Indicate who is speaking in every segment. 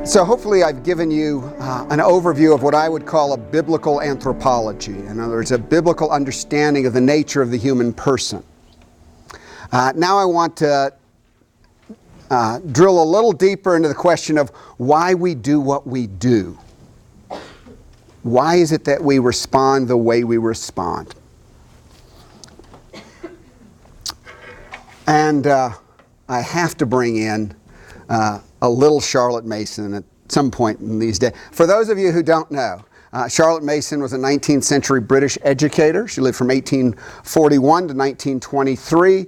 Speaker 1: So hopefully I've given you an overview of what I would call a biblical anthropology. In other words, a biblical understanding of the nature of the human person. Now I want to drill a little deeper into the question of why we do what we do. Why is it that we respond the way we respond? And I have to bring in a little Charlotte Mason at some point in these days. For those of you who don't know, Charlotte Mason was a 19th century British educator. She lived from 1841 to 1923.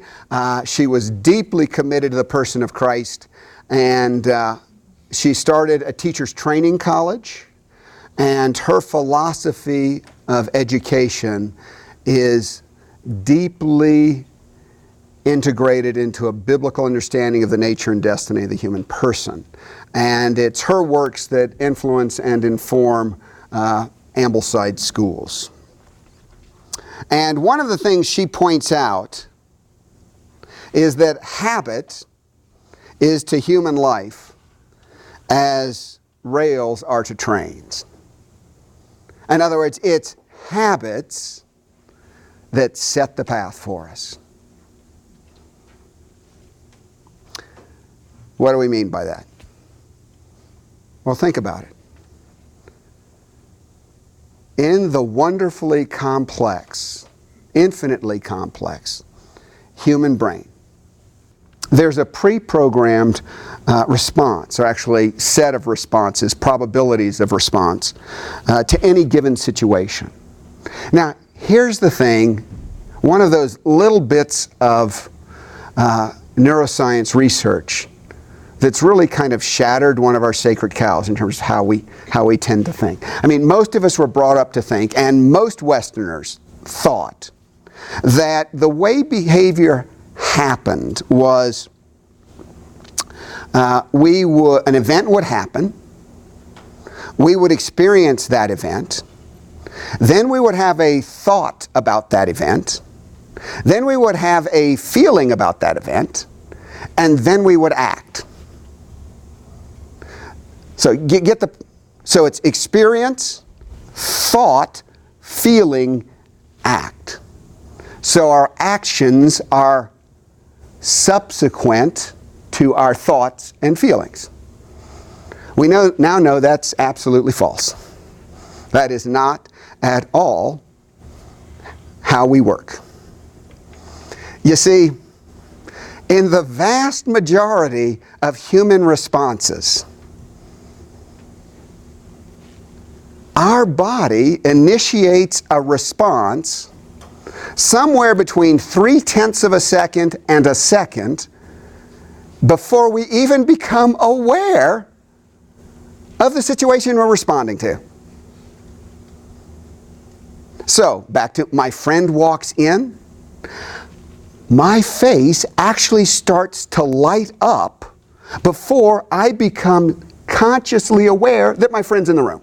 Speaker 1: She was deeply committed to the person of Christ, and she started a teacher's training college, and her philosophy of education is deeply integrated into a biblical understanding of the nature and destiny of the human person. And it's her works that influence and inform Ambleside schools. And one of the things she points out is that habit is to human life as rails are to trains. In other words, it's habits that set the path for us. What do we mean by that? Well, think about it. In the wonderfully complex, infinitely complex human brain, there's a pre-programmed response, or actually set of responses, probabilities of response to any given situation. Now, here's the thing, one of those little bits of neuroscience research that's really kind of shattered one of our sacred cows in terms of how we tend to think. I mean, most of us were brought up to think, and most Westerners thought, that the way behavior happened was an event would happen, we would experience that event, then we would have a thought about that event, then we would have a feeling about that event, and then we would act. So so it's experience, thought, feeling, act. So our actions are subsequent to our thoughts and feelings. We now know that's absolutely false. That is not at all how we work. You see, in the vast majority of human responses, our body initiates a response somewhere between 0.3 of a second and a second before we even become aware of the situation we're responding to. So, back to my friend walks in, my face actually starts to light up before I become consciously aware that my friend's in the room.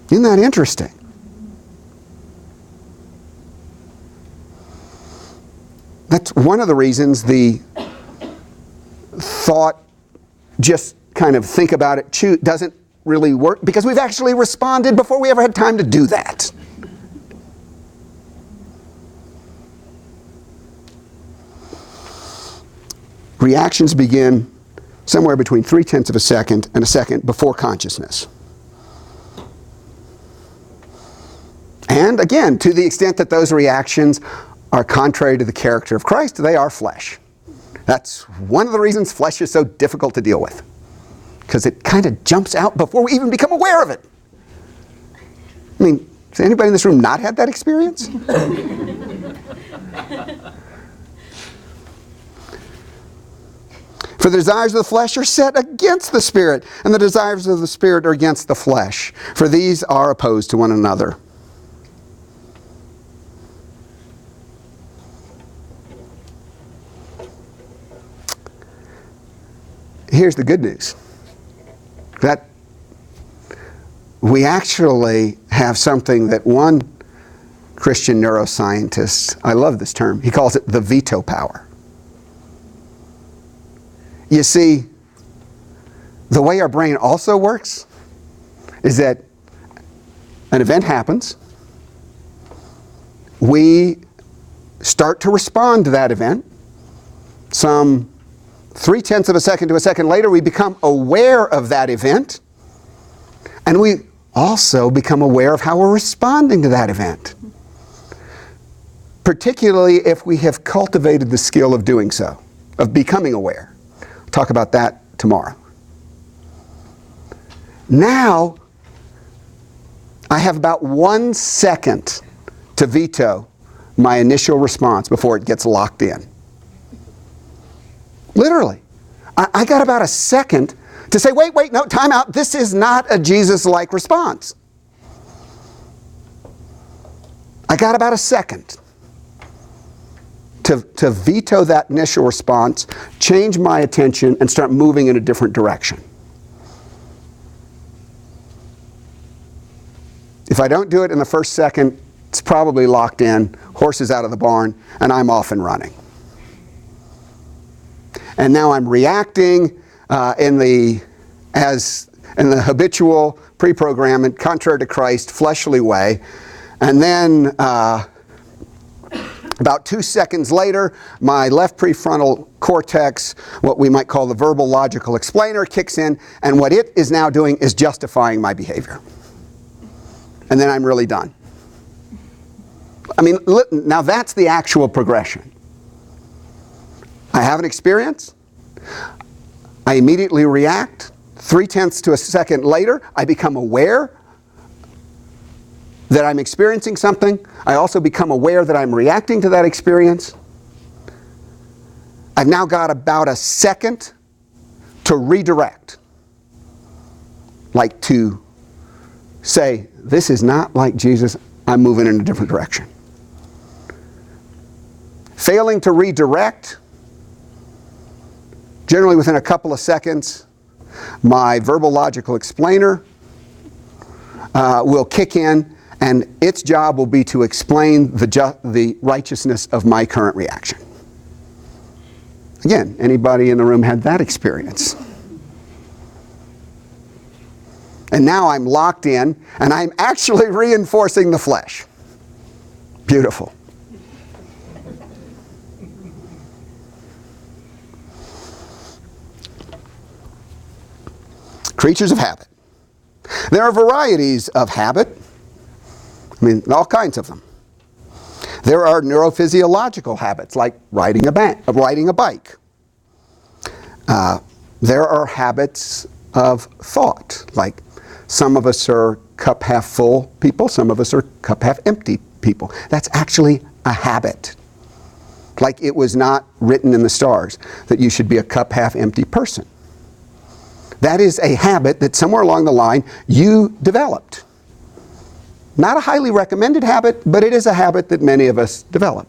Speaker 1: Isn't that interesting? That's one of the reasons the thought, just kind of think about it, doesn't really work, because we've actually responded before we ever had time to do that. Reactions begin somewhere between 0.3 of a second and a second before consciousness. And again, to the extent that those reactions are contrary to the character of Christ, they are flesh. That's one of the reasons flesh is so difficult to deal with, because it kind of jumps out before we even become aware of it. I mean, has anybody in this room not had that experience? For the desires of the flesh are set against the Spirit, and the desires of the Spirit are against the flesh. For these are opposed to one another. Here's the good news. That we actually have something that one Christian neuroscientist, I love this term, he calls it the veto power. You see, the way our brain also works is that an event happens, we start to respond to that event. Some 0.3 of a second to a second later, we become aware of that event, and we also become aware of how we're responding to that event, particularly if we have cultivated the skill of doing so, of becoming aware. I'll talk about that tomorrow. Now, I have about 1 second to veto my initial response before it gets locked in. Literally. I got about a second to say, wait, no, time out. This is not a Jesus-like response. I got about a second to veto that initial response, change my attention, and start moving in a different direction. If I don't do it in the first second, it's probably locked in, horses out of the barn, and I'm off and running. And now I'm reacting in the habitual, pre-programmed, contrary to Christ, fleshly way. And then about 2 seconds later, my left prefrontal cortex, what we might call the verbal logical explainer, kicks in, and what it is now doing is justifying my behavior. And then I'm really done. I mean, now that's the actual progression. I have an experience. I immediately react. 0.3 of a second later, I become aware that I'm experiencing something. I also become aware that I'm reacting to that experience. I've now got about a second to redirect. Like to say, this is not like Jesus, I'm moving in a different direction. Failing to redirect, generally within a couple of seconds, my verbal logical explainer will kick in, and its job will be to explain the righteousness of my current reaction. Again, anybody in the room had that experience? And now I'm locked in, and I'm actually reinforcing the flesh. Beautiful. Creatures of habit. There are varieties of habit. I mean, all kinds of them. There are neurophysiological habits, like riding a bike. There are habits of thought, like some of us are cup half full people, some of us are cup half empty people. That's actually a habit. Like it was not written in the stars that you should be a cup half empty person. That is a habit that somewhere along the line you developed. Not a highly recommended habit, but it is a habit that many of us develop.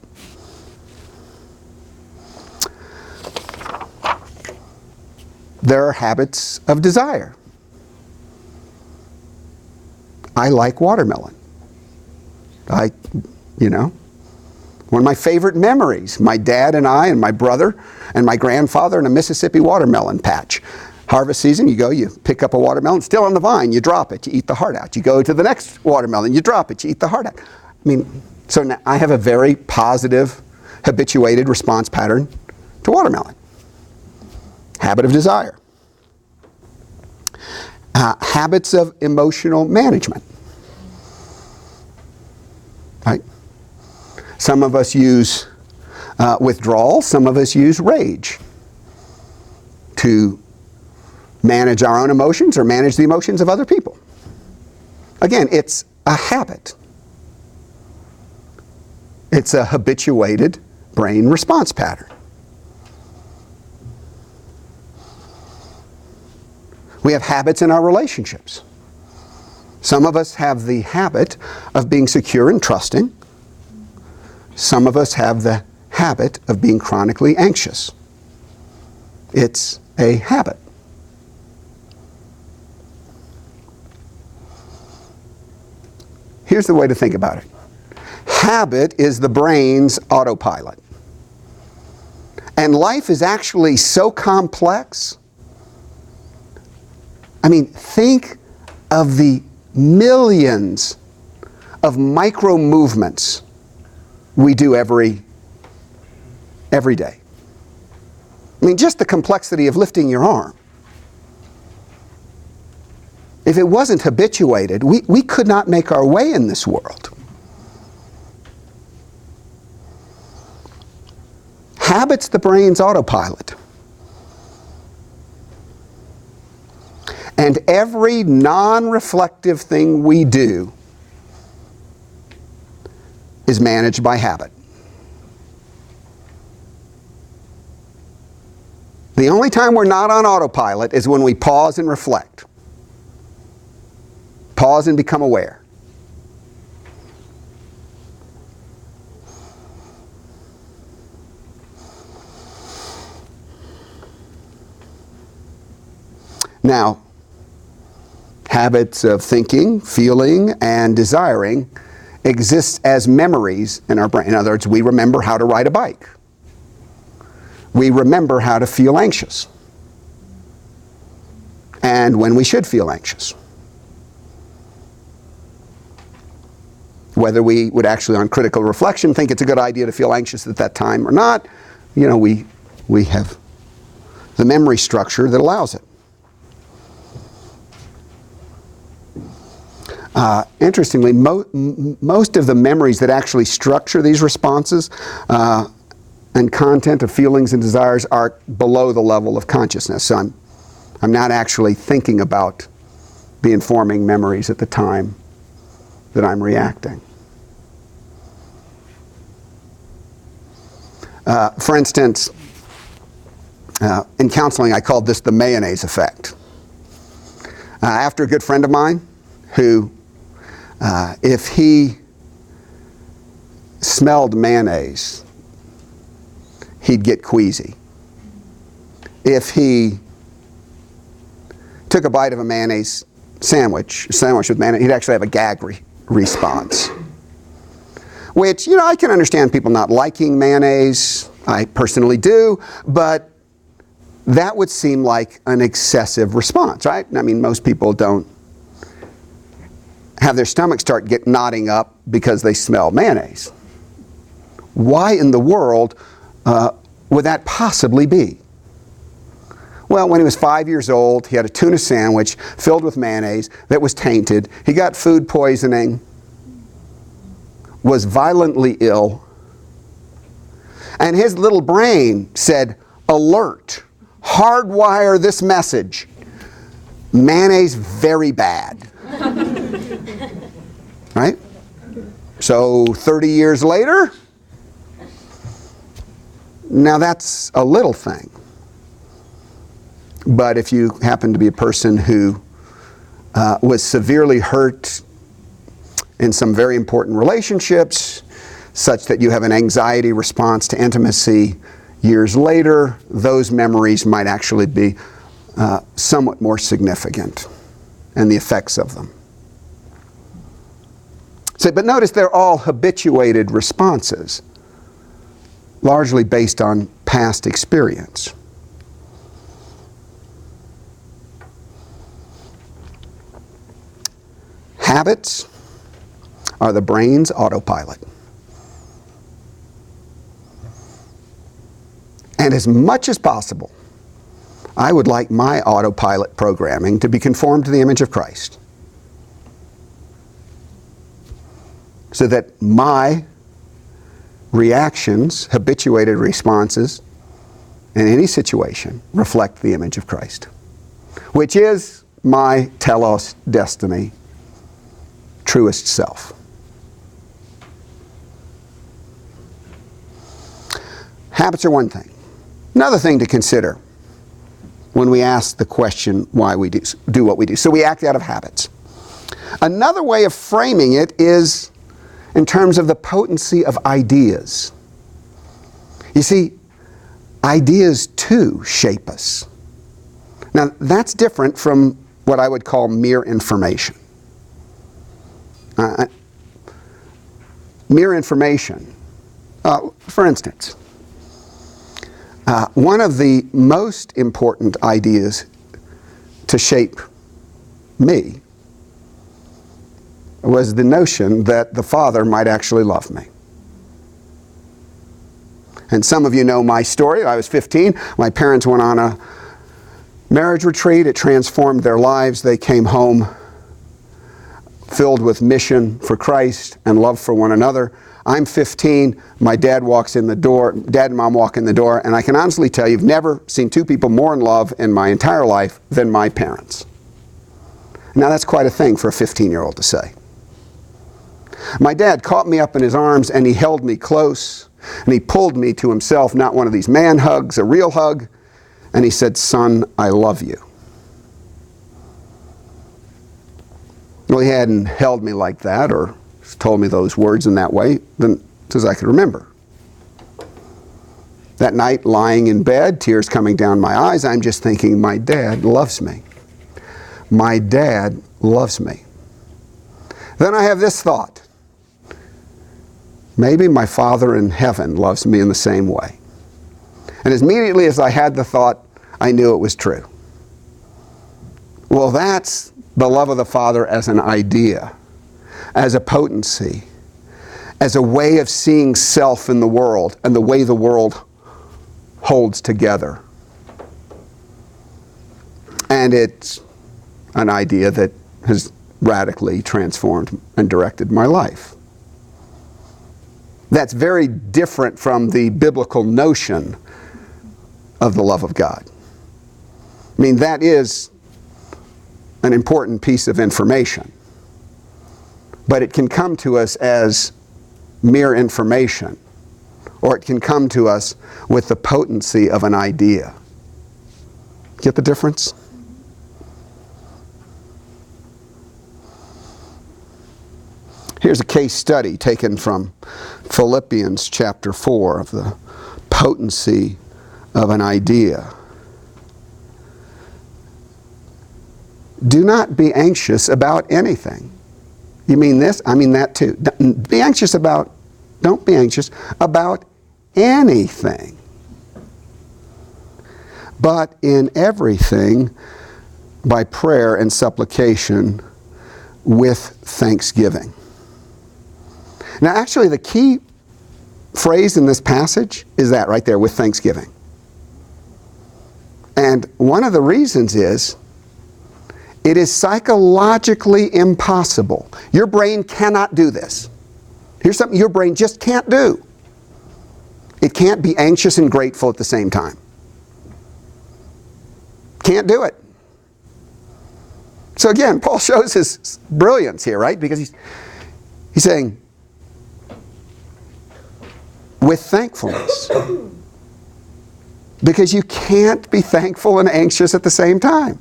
Speaker 1: There are habits of desire. I like watermelon. One of my favorite memories, my dad and I and my brother and my grandfather in a Mississippi watermelon patch. Harvest season, you go, you pick up a watermelon, still on the vine, you drop it, you eat the heart out. You go to the next watermelon, you drop it, you eat the heart out. I mean, so now I have a very positive, habituated response pattern to watermelon. Habit of desire. Habits of emotional management. Right? Some of us use withdrawal, some of us use rage to manage our own emotions or manage the emotions of other people. Again, it's a habit. It's a habituated brain response pattern. We have habits in our relationships. Some of us have the habit of being secure and trusting. Some of us have the habit of being chronically anxious. It's a habit. Here's the way to think about it. Habit is the brain's autopilot. And life is actually so complex. I mean, think of the millions of micro movements we do every day. I mean, just the complexity of lifting your arm. If it wasn't habituated, we could not make our way in this world. Habit's the brain's autopilot. And every non-reflective thing we do is managed by habit. The only time we're not on autopilot is when we pause and reflect. Pause and become aware. Now, habits of thinking, feeling, and desiring exist as memories in our brain. In other words, we remember how to ride a bike. We remember how to feel anxious. And when we should feel anxious. Whether we would actually, on critical reflection, think it's a good idea to feel anxious at that time or not, we have the memory structure that allows it. Interestingly, most of the memories that actually structure these responses and content of feelings and desires are below the level of consciousness. So I'm not actually thinking about the informing memories at the time that I'm reacting. For instance, in counseling, I called this the mayonnaise effect. After a good friend of mine who, if he smelled mayonnaise, he'd get queasy. If he took a bite of a mayonnaise sandwich with mayonnaise, he'd actually have a gag response. Which, I can understand people not liking mayonnaise. I personally do, but that would seem like an excessive response, right? I mean, most people don't have their stomach start knotting up because they smell mayonnaise. Why in the world would that possibly be? Well, when he was 5 years old, he had a tuna sandwich filled with mayonnaise that was tainted. He got food poisoning, was violently ill, and his little brain said, alert, hardwire this message, mayonnaise very bad. Right? So 30 years later, now that's a little thing. But if you happen to be a person who was severely hurt in some very important relationships, such that you have an anxiety response to intimacy years later, those memories might actually be somewhat more significant, and the effects of them. So, but notice they're all habituated responses, largely based on past experience. Habits are the brain's autopilot. And as much as possible, I would like my autopilot programming to be conformed to the image of Christ, so that my reactions, habituated responses, in any situation reflect the image of Christ, which is my telos destiny, truest self. Habits are one thing. Another thing to consider when we ask the question why we do what we do. So we act out of habits. Another way of framing it is in terms of the potency of ideas. You see, ideas too shape us. Now, that's different from what I would call mere information. Mere information. For instance, One of the most important ideas to shape me was the notion that the Father might actually love me. And some of you know my story. I was 15. My parents went on a marriage retreat. It transformed their lives. They came home filled with mission for Christ and love for one another. I'm 15. My dad walks in the door. Dad and Mom walk in the door. And I can honestly tell you, I've never seen two people more in love in my entire life than my parents. Now that's quite a thing for a 15-year-old to say. My dad caught me up in his arms and he held me close and he pulled me to himself, not one of these man hugs, a real hug, and he said, "Son, I love you." Well, he hadn't held me like that or told me those words in that way since I could remember. That night, lying in bed, tears coming down my eyes, I'm just thinking, my dad loves me. My dad loves me. Then I have this thought. Maybe my Father in heaven loves me in the same way. And as immediately as I had the thought, I knew it was true. Well, that's the love of the Father as an idea, as a potency, as a way of seeing self in the world and the way the world holds together. And it's an idea that has radically transformed and directed my life. That's very different from the biblical notion of the love of God. I mean, that is an important piece of information. But it can come to us as mere information, or it can come to us with the potency of an idea. Get the difference? Here's a case study taken from Philippians chapter 4 of the potency of an idea. Do not be anxious about anything. You mean this? I mean that too. Don't be anxious about anything. But in everything, by prayer and supplication with thanksgiving. Now actually the key phrase in this passage is that right there, with thanksgiving. And one of the reasons is it is psychologically impossible. Your brain cannot do this. Here's something your brain just can't do. It can't be anxious and grateful at the same time. Can't do it. So again, Paul shows his brilliance here, right? Because he's saying, with thankfulness. Because you can't be thankful and anxious at the same time.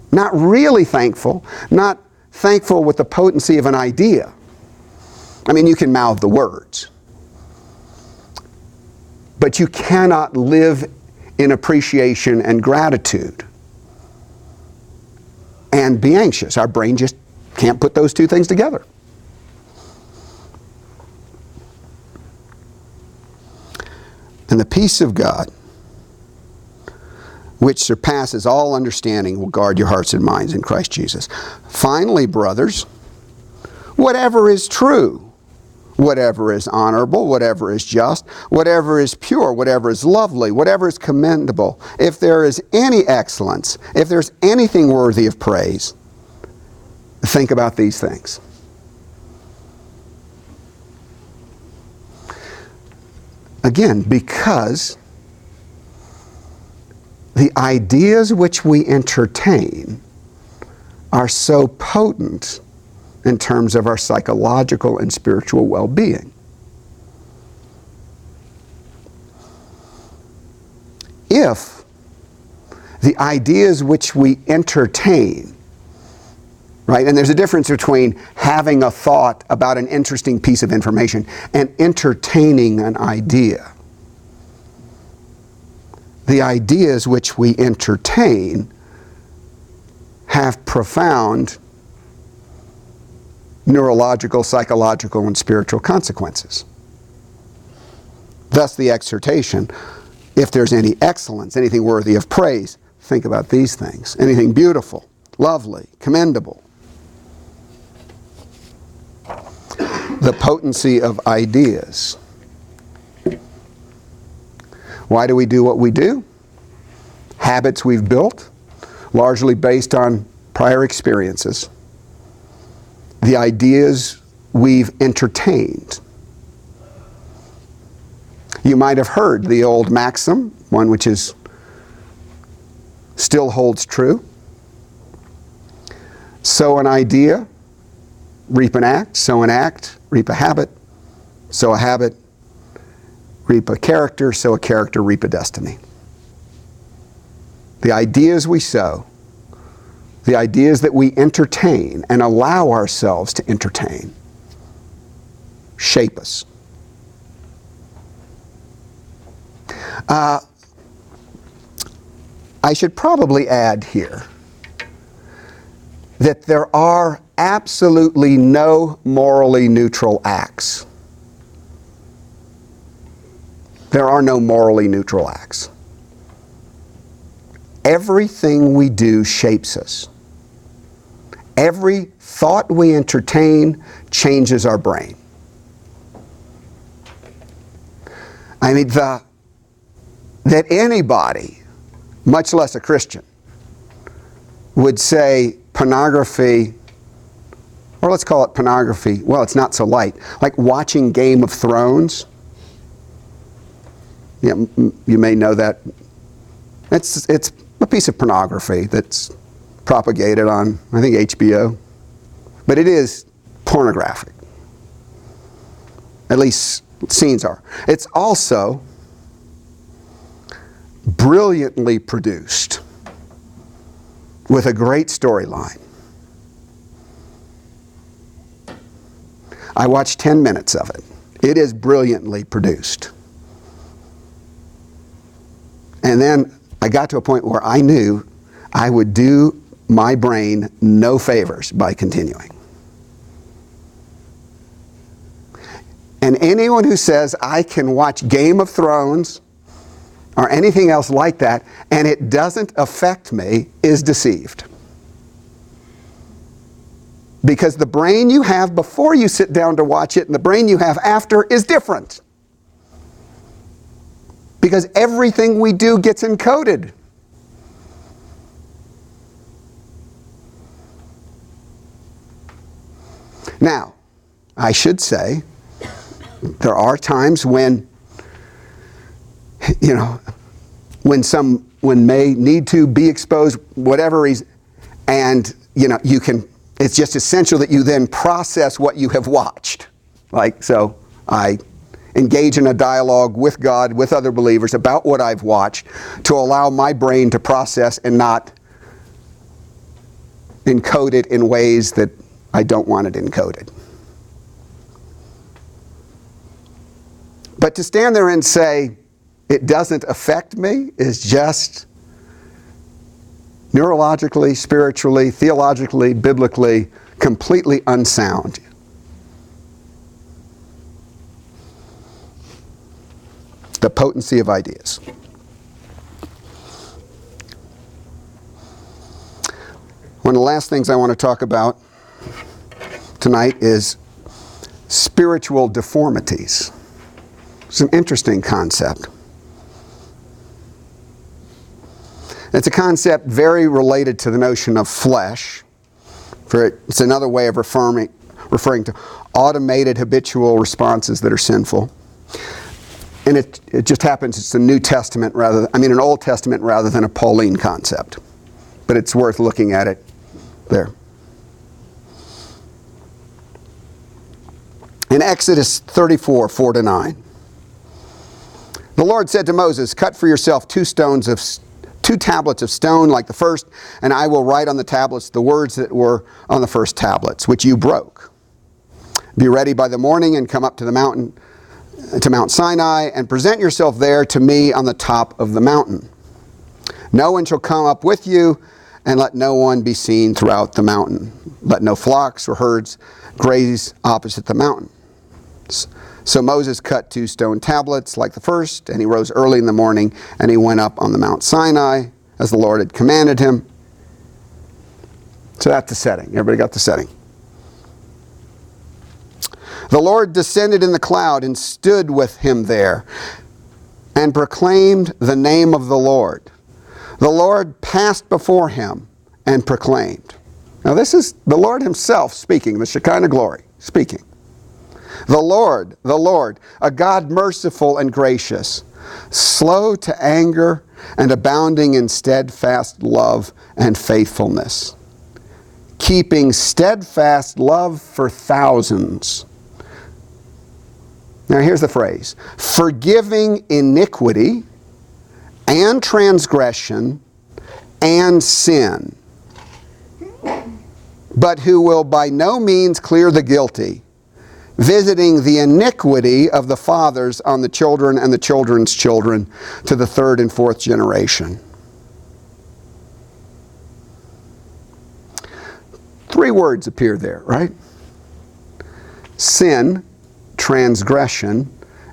Speaker 1: Not really thankful, not thankful with the potency of an idea. I mean, you can mouth the words. But you cannot live in appreciation and gratitude and be anxious. Our brain just can't put those two things together. And the peace of God, which surpasses all understanding, will guard your hearts and minds in Christ Jesus. Finally, brothers, whatever is true, whatever is honorable, whatever is just, whatever is pure, whatever is lovely, whatever is commendable, if there is any excellence, if there's anything worthy of praise, think about these things. Again, because the ideas which we entertain are so potent in terms of our psychological and spiritual well-being. If the ideas which we entertain, right, and there's a difference between having a thought about an interesting piece of information and entertaining an idea. The ideas which we entertain have profound neurological, psychological, and spiritual consequences. Thus the exhortation, if there's any excellence, anything worthy of praise, think about these things. Anything beautiful, lovely, commendable. The potency of ideas. Why do we do what we do? Habits we've built, largely based on prior experiences. The ideas we've entertained. You might have heard the old maxim, one which still holds true. Sow an idea, reap an act. Sow an act, reap a habit. Sow a habit, reap a character. Sow a character, reap a destiny. The ideas we sow, the ideas that we entertain and allow ourselves to entertain, shape us. I should probably add here that there are absolutely no morally neutral acts. There are no morally neutral acts. Everything we do shapes us. Every thought we entertain changes our brain. I mean, that anybody, much less a Christian, would say pornography, or let's call it pornography, well, it's not so light, like watching Game of Thrones. Yeah, you may know that. It's a piece of pornography that's propagated on, I think, HBO. But it is pornographic. At least scenes are. It's also brilliantly produced with a great storyline. I watched 10 minutes of it. It is brilliantly produced. And then I got to a point where I knew I would do my brain no favors by continuing. And anyone who says I can watch Game of Thrones or anything else like that and it doesn't affect me is deceived. Because the brain you have before you sit down to watch it and the brain you have after is different. Because everything we do gets encoded. Now, I should say, there are times when, when may need to be exposed, whatever reason, and, it's just essential that you then process what you have watched. So I engage in a dialogue with God, with other believers about what I've watched to allow my brain to process and not encode it in ways that I don't want it encoded. But to stand there and say it doesn't affect me is just neurologically, spiritually, theologically, biblically, completely unsound. The potency of ideas. One of the last things I want to talk about tonight is spiritual deformities. It's an interesting concept. It's a concept very related to the notion of flesh. It's another way of referring to automated habitual responses that are sinful. And it just happens it's a New Testament an Old Testament rather than a Pauline concept. But it's worth looking at it there. In Exodus 34, 4-9, the Lord said to Moses, "Cut for yourself two tablets of stone like the first, and I will write on the tablets the words that were on the first tablets, which you broke. Be ready by the morning and come up to the mountain, to Mount Sinai, and present yourself there to me on the top of the mountain. No one shall come up with you, and let no one be seen throughout the mountain. Let no flocks or herds graze opposite the mountain." So Moses cut 2 stone tablets like the first, and he rose early in the morning, and he went up on the Mount Sinai, as the Lord had commanded him. So that's the setting. Everybody got the setting? The Lord descended in the cloud and stood with him there, and proclaimed the name of the Lord. The Lord passed before him and proclaimed. Now this is the Lord himself speaking, the Shekinah glory speaking. The Lord, a God merciful and gracious, slow to anger and abounding in steadfast love and faithfulness, keeping steadfast love for thousands. Now here's the phrase: forgiving iniquity and transgression and sin, but who will by no means clear the guilty, visiting the iniquity of the fathers on the children and the children's children to the 3rd and 4th generation. 3 words appear there, right? Sin, transgression,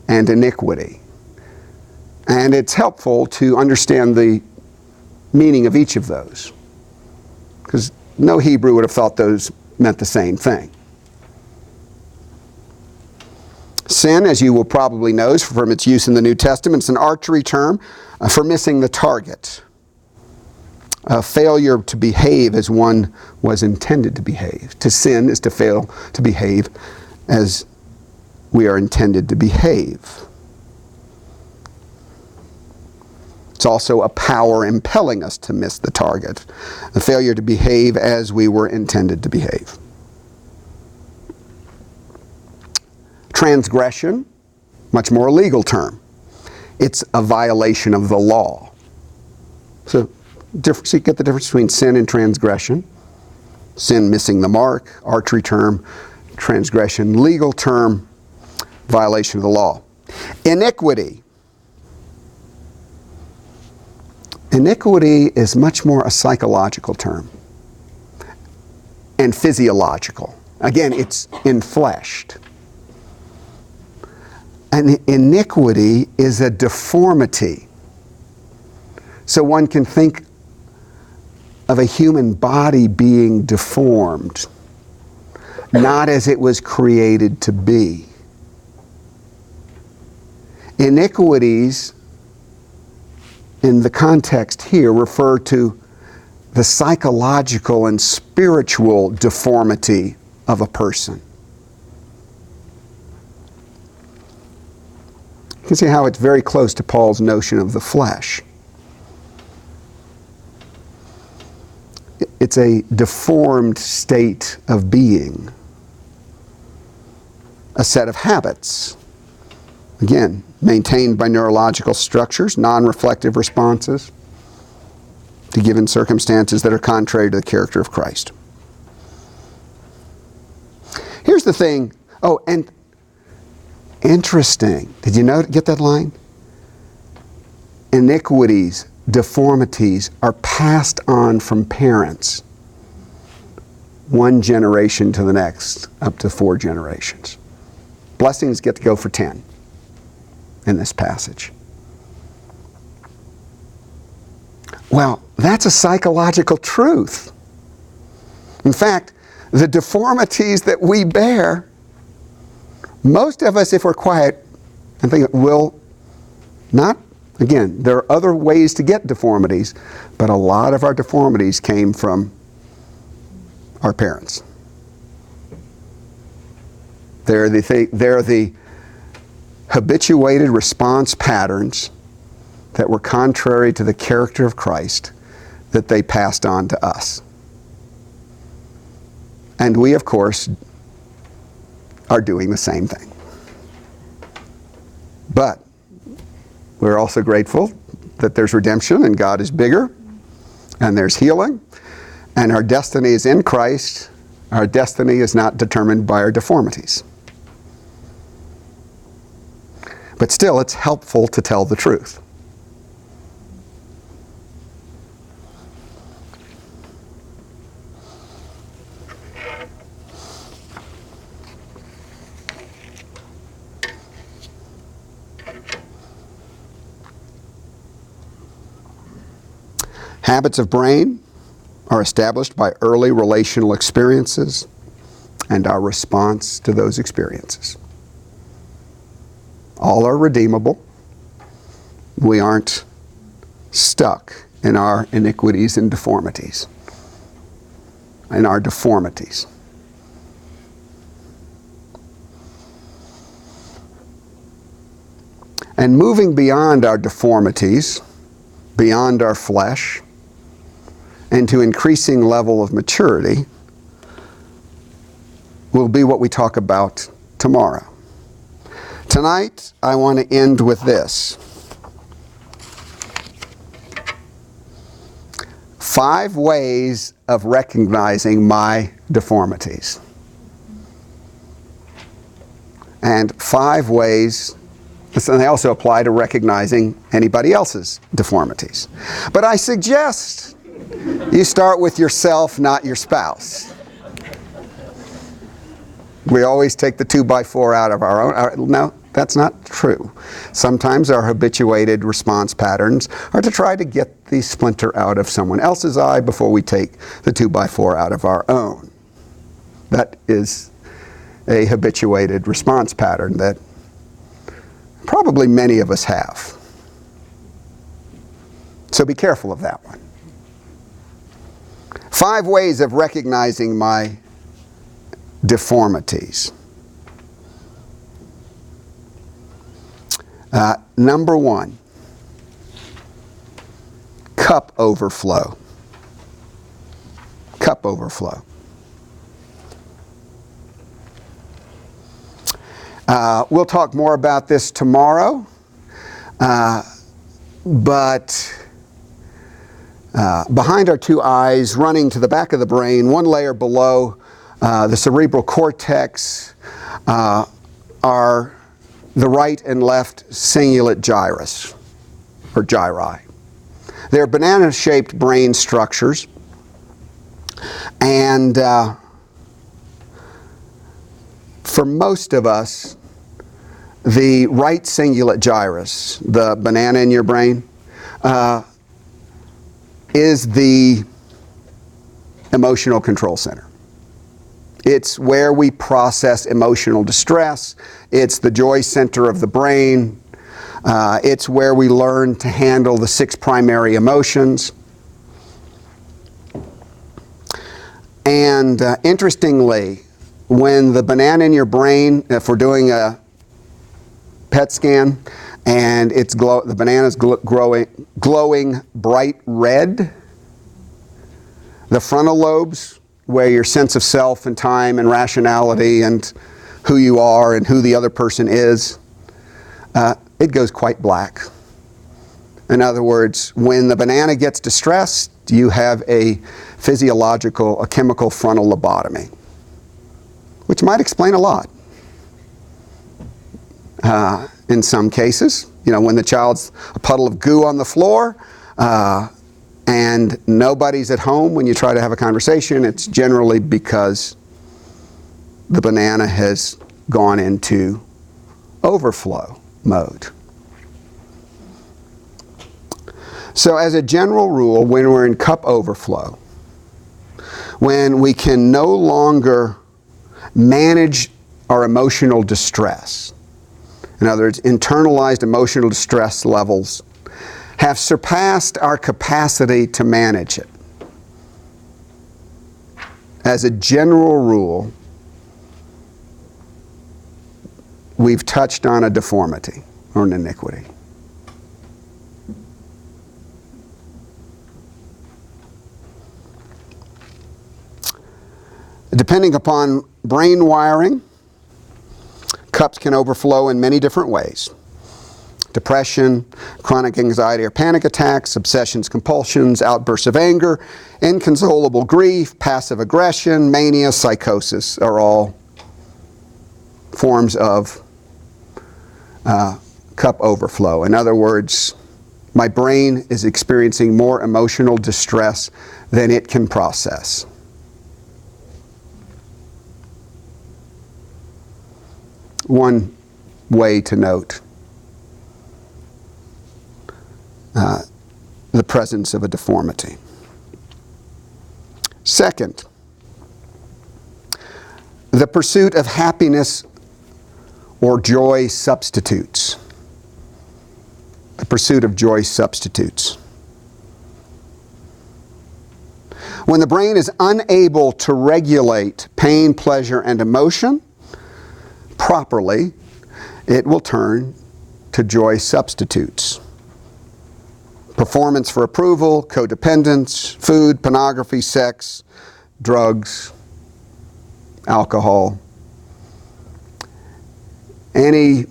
Speaker 1: and iniquity. And it's helpful to understand the meaning of each of those, because no Hebrew would have thought those meant the same thing. Sin, as you will probably know from its use in the New Testament, it's an archery term for missing the target. A failure to behave as one was intended to behave. To sin is to fail to behave as we are intended to behave. It's also a power impelling us to miss the target. A failure to behave as we were intended to behave. Transgression, much more legal term. It's a violation of the law. So you get the difference between sin and transgression. Sin, missing the mark, archery term. Transgression, legal term, violation of the law. Iniquity. Iniquity is much more a psychological term. And physiological. Again, it's enfleshed. And iniquity is a deformity. So one can think of a human body being deformed, not as it was created to be. Iniquities, in the context here, refer to the psychological and spiritual deformity of a person. You can see how it's very close to Paul's notion of the flesh. It's a deformed state of being, a set of habits, again, maintained by neurological structures, non-reflective responses to given circumstances that are contrary to the character of Christ. Here's the thing. Oh, and interesting. Did you get that line? Iniquities, deformities are passed on from parents, one generation to the next, up to 4 generations. Blessings get to go for 10 in this passage. Well, that's a psychological truth. In fact, the deformities that we bear, most of us, if we're quiet and think, will not. Again, there are other ways to get deformities, but a lot of our deformities came from our parents. They're the habituated response patterns that were contrary to the character of Christ that they passed on to us. And we, of course, are doing the same thing. But we're also grateful that there's redemption and God is bigger and there's healing and our destiny is in Christ. Our destiny is not determined by our deformities. But still, it's helpful to tell the truth. Habits of brain are established by early relational experiences and our response to those experiences. All are redeemable. We aren't stuck in our iniquities and deformities, in our deformities. And moving beyond our deformities, beyond our flesh, and to increasing level of maturity will be what we talk about tomorrow. Tonight, I want to end with this. 5 ways of recognizing my deformities. And 5 ways, and they also apply to recognizing anybody else's deformities. But I suggest you start with yourself, not your spouse. We always take the 2x4 out of our own. No, that's not true. Sometimes our habituated response patterns are to try to get the splinter out of someone else's eye before we take the 2x4 out of our own. That is a habituated response pattern that probably many of us have. So be careful of that one. 5 ways of recognizing my deformities. Number 1, cup overflow. Cup overflow. We'll talk more about this tomorrow, but behind our 2 eyes, running to the back of the brain, 1 layer below the cerebral cortex, are the right and left cingulate gyrus, or gyri. They're banana-shaped brain structures, and for most of us, the right cingulate gyrus, the banana in your brain, is the emotional control center. It's where we process emotional distress. It's the joy center of the brain. It's where we learn to handle the 6 primary emotions. And interestingly, when the banana in your brain, if we're doing a PET scan, and the banana's glowing bright red, the frontal lobes, where your sense of self and time and rationality and who you are and who the other person is, it goes quite black. In other words, when the banana gets distressed, you have a physiological, a chemical frontal lobotomy, which might explain a lot. In some cases, when the child's a puddle of goo on the floor, and nobody's at home when you try to have a conversation, it's generally because the banana has gone into overflow mode. So as a general rule, when we're in cup overflow, when we can no longer manage our emotional distress, in other words, internalized emotional distress levels have surpassed our capacity to manage it. As a general rule, we've touched on a deformity or an iniquity. Depending upon brain wiring, cups can overflow in many different ways. Depression, chronic anxiety or panic attacks, obsessions, compulsions, outbursts of anger, inconsolable grief, passive aggression, mania, psychosis are all forms of cup overflow. In other words, my brain is experiencing more emotional distress than it can process. One way to note, the presence of a deformity. Second, the pursuit of happiness or joy substitutes. The pursuit of joy substitutes. When the brain is unable to regulate pain, pleasure, and emotion properly, it will turn to joy substitutes. Performance for approval, codependence, food, pornography, sex, drugs, alcohol, any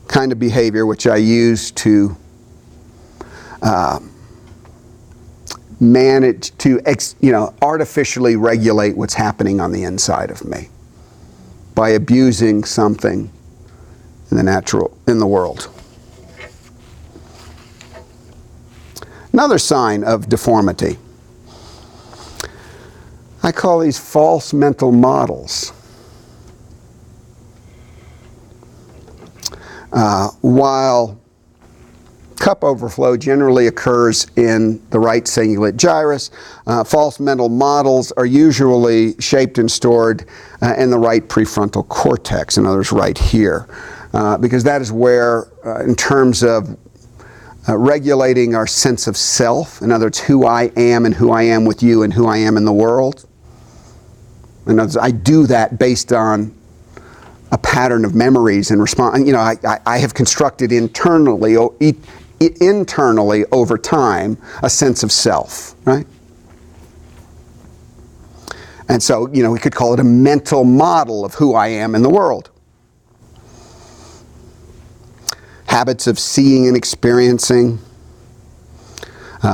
Speaker 1: kind of behavior which I use to manage to artificially regulate what's happening on the inside of me by abusing something in the world. Another sign of deformity. I call these false mental models. While cup overflow generally occurs in the right cingulate gyrus, false mental models are usually shaped and stored in the right prefrontal cortex, in other words, right here. Because that is where, in terms of regulating our sense of self, in other words, who I am and who I am with you and who I am in the world. In other words, I do that based on a pattern of memories and response. I have constructed internally over time a sense of self, right? And so, we could call it a mental model of who I am in the world. Habits of seeing and experiencing,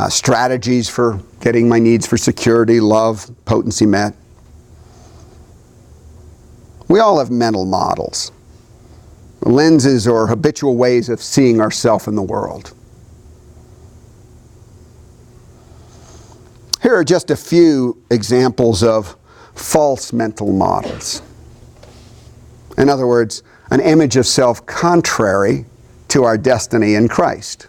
Speaker 1: strategies for getting my needs for security, love, potency met. We all have mental models, lenses or habitual ways of seeing ourselves in the world. Here are just a few examples of false mental models. In other words, an image of self contrary to our destiny in Christ.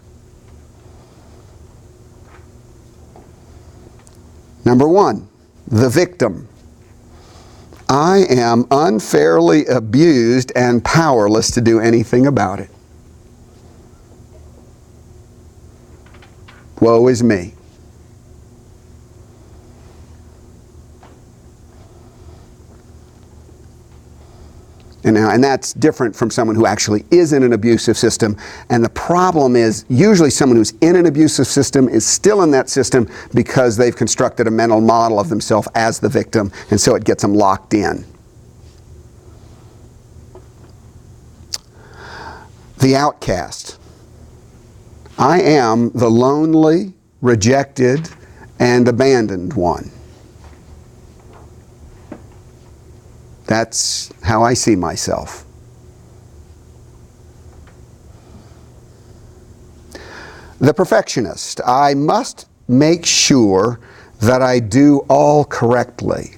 Speaker 1: Number one, the victim. I am unfairly abused and powerless to do anything about it. Woe is me. And that's different from someone who actually is in an abusive system. And the problem is, usually someone who's in an abusive system is still in that system because they've constructed a mental model of themselves as the victim, and so it gets them locked in. The outcast. I am the lonely, rejected, and abandoned one. That's how I see myself. The perfectionist. I must make sure that I do all correctly.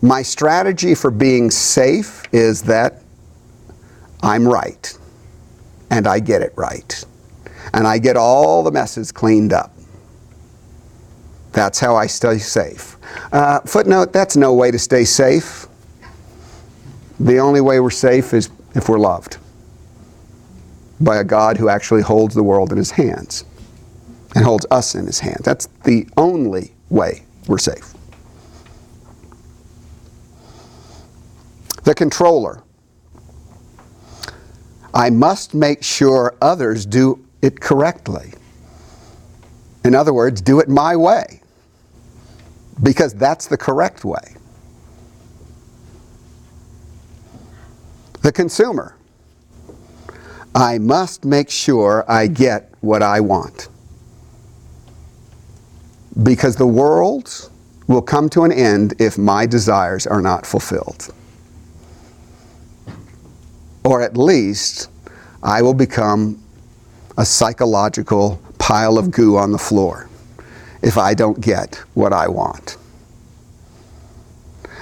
Speaker 1: My strategy for being safe is that I'm right, and I get it right, and I get all the messes cleaned up. That's how I stay safe. Footnote, that's no way to stay safe. The only way we're safe is if we're loved by a God who actually holds the world in his hands and holds us in his hands. That's the only way we're safe. The controller. I must make sure others do it correctly. In other words, do it my way, because that's the correct way. The consumer. I must make sure I get what I want, because the world will come to an end if my desires are not fulfilled. Or at least, I will become a psychological pile of goo on the floor if I don't get what I want.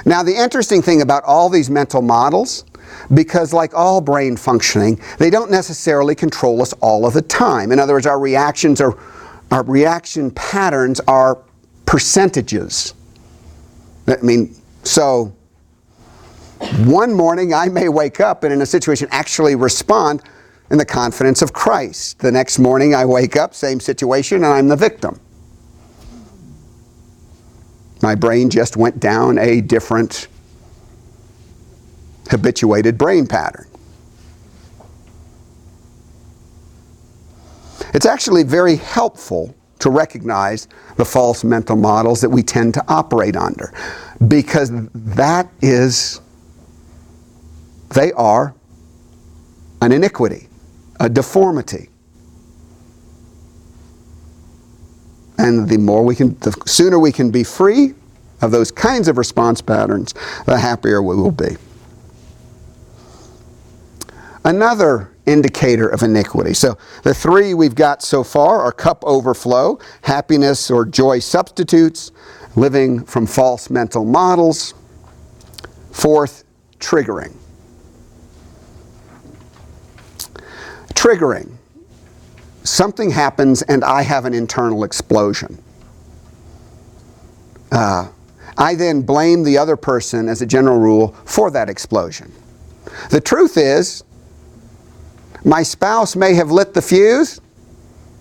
Speaker 1: Now, the interesting thing about all these mental models because like all brain functioning, they don't necessarily control us all of the time. In other words, our reaction patterns are percentages. I mean, so one morning I may wake up and in a situation actually respond in the confidence of Christ. The next morning I wake up, same situation, and I'm the victim. My brain just went down a different habituated brain pattern. It's actually very helpful to recognize the false mental models that we tend to operate under, because they are an iniquity, a deformity. And the sooner we can be free of those kinds of response patterns, the happier we will be. Another indicator of iniquity. So the three we've got so far are cup overflow, happiness or joy substitutes, living from false mental models. Fourth, triggering. Triggering. Something happens and I have an internal explosion. I then blame the other person, as a general rule, for that explosion. The truth is, my spouse may have lit the fuse,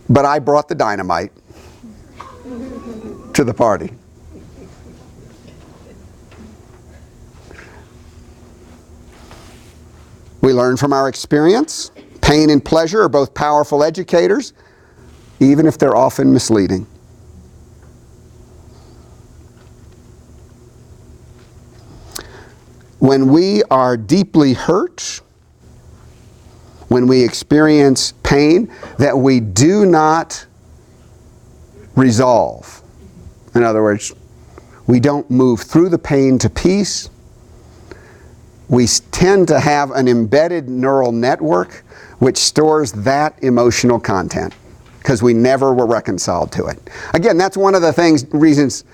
Speaker 1: but I brought the dynamite to the party. We learn from our experience. Pain and pleasure are both powerful educators, even if they're often misleading. When we are deeply hurt, when we experience pain that we do not resolve, in other words, we don't move through the pain to peace, we tend to have an embedded neural network which stores that emotional content because we never were reconciled to it. Again, that's one of the reasons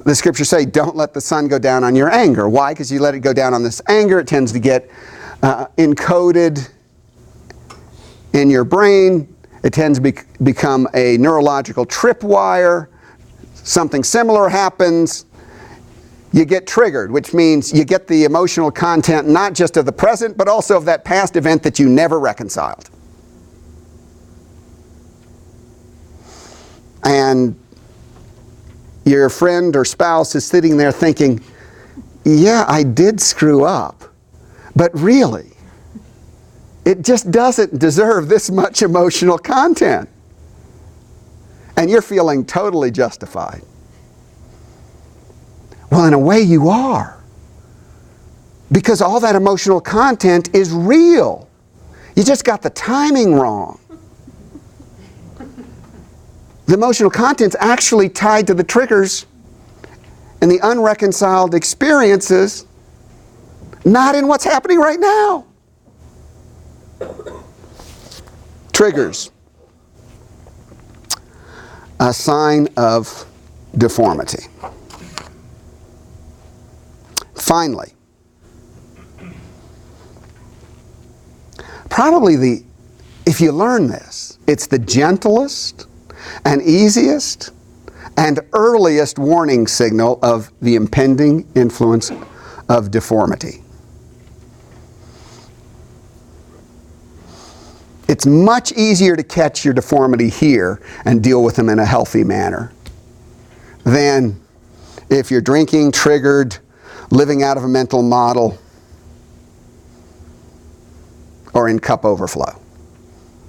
Speaker 1: the scriptures say don't let the sun go down on your anger. Why? Because you let it go down on this anger, it tends to get encoded in your brain. It tends to become a neurological tripwire. Something similar happens. You get triggered, which means you get the emotional content not just of the present, but also of that past event that you never reconciled. And your friend or spouse is sitting there thinking, yeah, I did screw up, but really, it just doesn't deserve this much emotional content. And you're feeling totally justified. Well, in a way you are. Because all that emotional content is real. You just got the timing wrong. The emotional content's actually tied to the triggers and the unreconciled experiences, not in what's happening right now. Triggers. A sign of deformity. Finally, probably if you learn this, it's the gentlest and easiest and earliest warning signal of the impending influence of deformity. It's much easier to catch your deformity here and deal with them in a healthy manner than if you're drinking, triggered, living out of a mental model, or in cup overflow.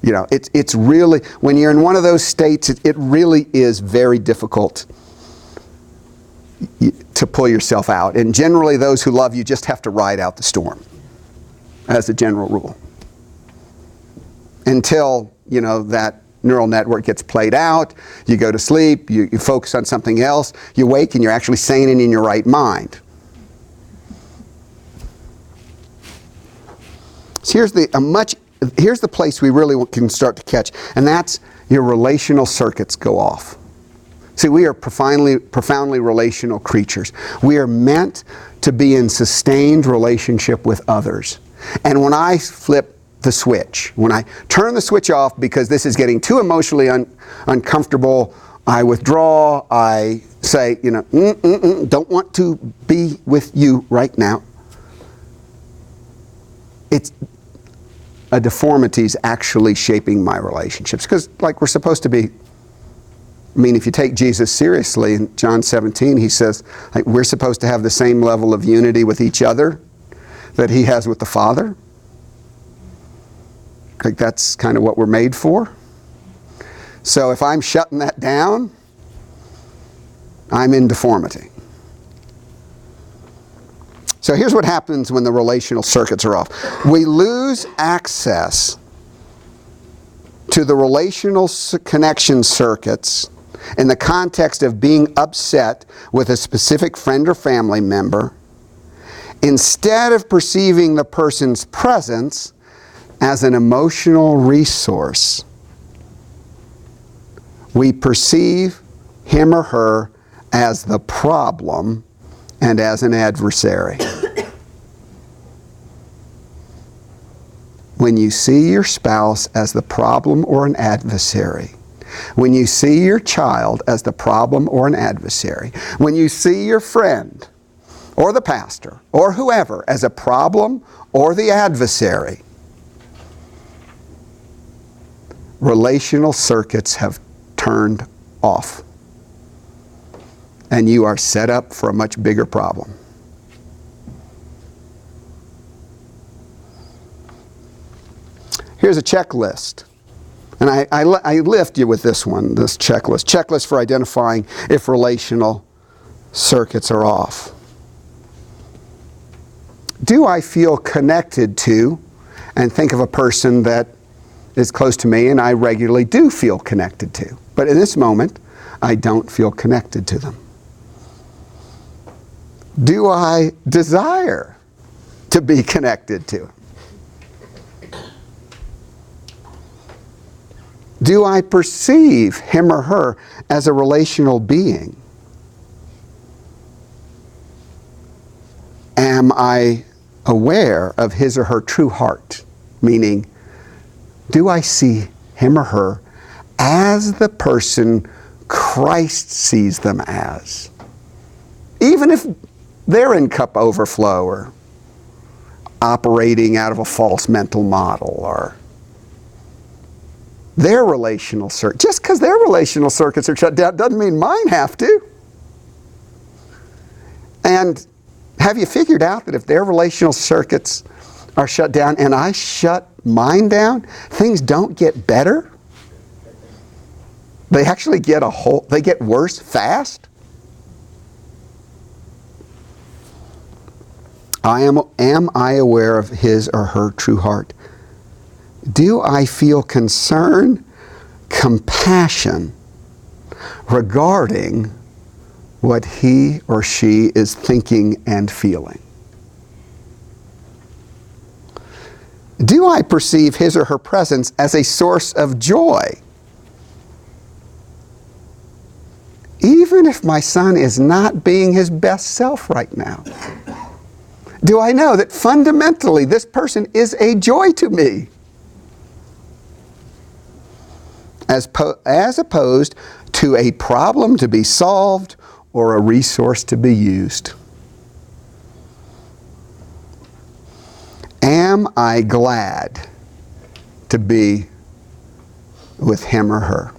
Speaker 1: You know, it's really, when you're in one of those states, it really is very difficult to pull yourself out. And generally those who love you just have to ride out the storm, as a general rule. Until, you know, that neural network gets played out, you go to sleep, you focus on something else, you wake and you're actually sane and in your right mind. So here's the place we really can start to catch, and that's your relational circuits go off. See, we are profoundly relational creatures. We are meant to be in sustained relationship with others. And when I flip the switch, when I turn the switch off because this is getting too emotionally uncomfortable, I withdraw, I say, don't want to be with you right now. It's a deformity is actually shaping my relationships. Because we're supposed to be, if you take Jesus seriously, in John 17, he says, we're supposed to have the same level of unity with each other that he has with the Father. That's kind of what we're made for. So if I'm shutting that down, I'm in deformity. So here's what happens when the relational circuits are off. We lose access to the relational connection circuits in the context of being upset with a specific friend or family member, instead of perceiving the person's presence as an emotional resource. We perceive him or her as the problem and as an adversary. When you see your spouse as the problem or an adversary, when you see your child as the problem or an adversary, when you see your friend or the pastor or whoever as a problem or the adversary, relational circuits have turned off. And you are set up for a much bigger problem. Here's a checklist. And I lift you with this one, this checklist. Checklist for identifying if relational circuits are off. Do I feel connected to, and think of a person that is close to me and I regularly do feel connected to. But in this moment, I don't feel connected to them. Do I desire to be connected to him? Do I perceive him or her as a relational being? Am I aware of his or her true heart? Meaning, do I see him or her as the person Christ sees them as? Even if they're in cup overflow or operating out of a false mental model, or their relational circuit. Just because their relational circuits are shut down doesn't mean mine have to. And have you figured out that if their relational circuits are shut down and I shut mine down, things don't get better? They actually get they get worse fast? Am I aware of his or her true heart? Do I feel concern, compassion regarding what he or she is thinking and feeling? Do I perceive his or her presence as a source of joy? Even if my son is not being his best self right now, do I know that fundamentally this person is a joy to me? As opposed to a problem to be solved or a resource to be used. Am I glad to be with him or her?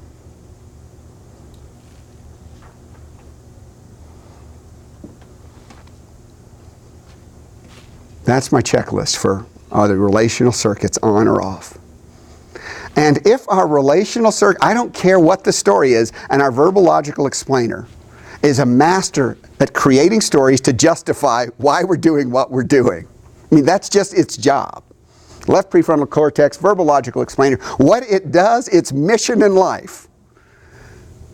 Speaker 1: That's my checklist for are the relational circuits on or off. And if our relational circuit, I don't care what the story is, and our verbological explainer is a master at creating stories to justify why we're doing what we're doing. I mean, that's just its job. Left prefrontal cortex, verbological explainer, what it does, its mission in life,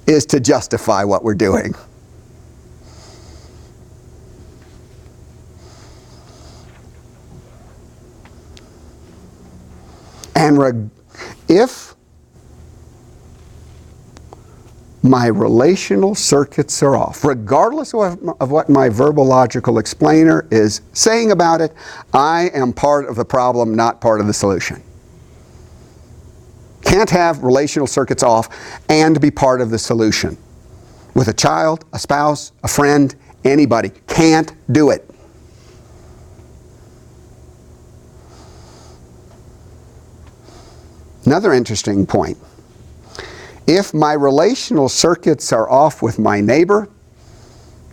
Speaker 1: is to justify what we're doing. And if my relational circuits are off. Regardless of what my verbological explainer is saying about it, I am part of the problem, not part of the solution. Can't have relational circuits off and be part of the solution. With a child, a spouse, a friend, anybody. Can't do it. Another interesting point. If my relational circuits are off with my neighbor,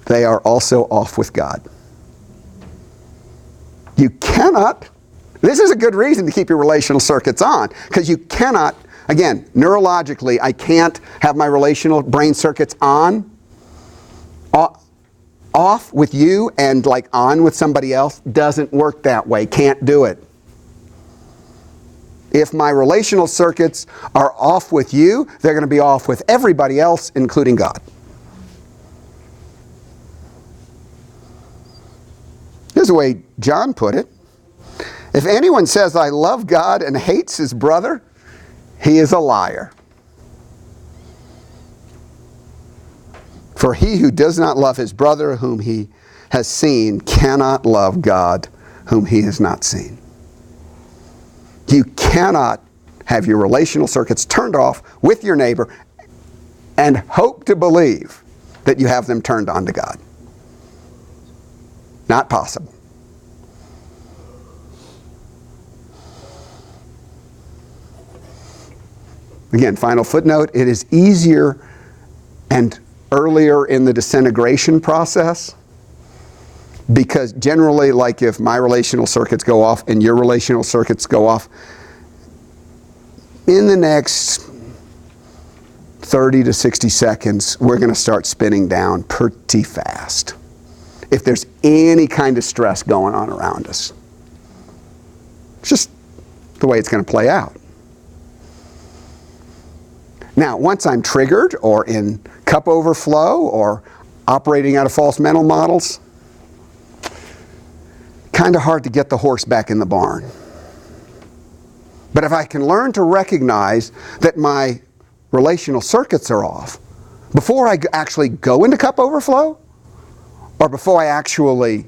Speaker 1: they are also off with God. You cannot, this is a good reason to keep your relational circuits on, because you cannot, again, neurologically, I can't have my relational brain circuits on, off with you and like on with somebody else. Doesn't work that way. Can't do it. If my relational circuits are off with you, they're going to be off with everybody else, including God. Here's the way John put it. If anyone says, I love God and hates his brother, he is a liar. For he who does not love his brother whom he has seen cannot love God whom he has not seen. You cannot have your relational circuits turned off with your neighbor and hope to believe that you have them turned on to God. Not possible. Again, final footnote, it is easier and earlier in the disintegration process, because generally, like if my relational circuits go off and your relational circuits go off, in the next 30 to 60 seconds, we're going to start spinning down pretty fast if there's any kind of stress going on around us. It's just the way it's going to play out. Now, once I'm triggered or in cup overflow or operating out of false mental models, kind of hard to get the horse back in the barn. But if I can learn to recognize that my relational circuits are off before I actually go into cup overflow, or before I actually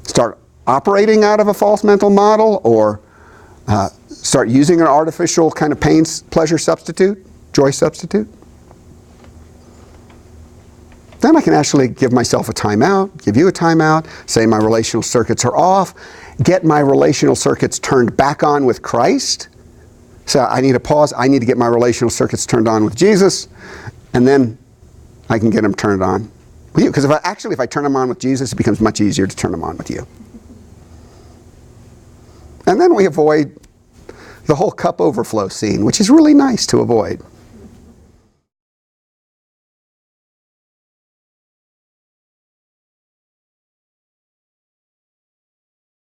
Speaker 1: start operating out of a false mental model, or start using an artificial kind of pain pleasure substitute, joy substitute, then I can actually give myself a timeout, give you a timeout, say my relational circuits are off, get my relational circuits turned back on with Christ. So I need to pause, I need to get my relational circuits turned on with Jesus, and then I can get them turned on with you. Because if I turn them on with Jesus, it becomes much easier to turn them on with you. And then we avoid the whole cup overflow scene, which is really nice to avoid.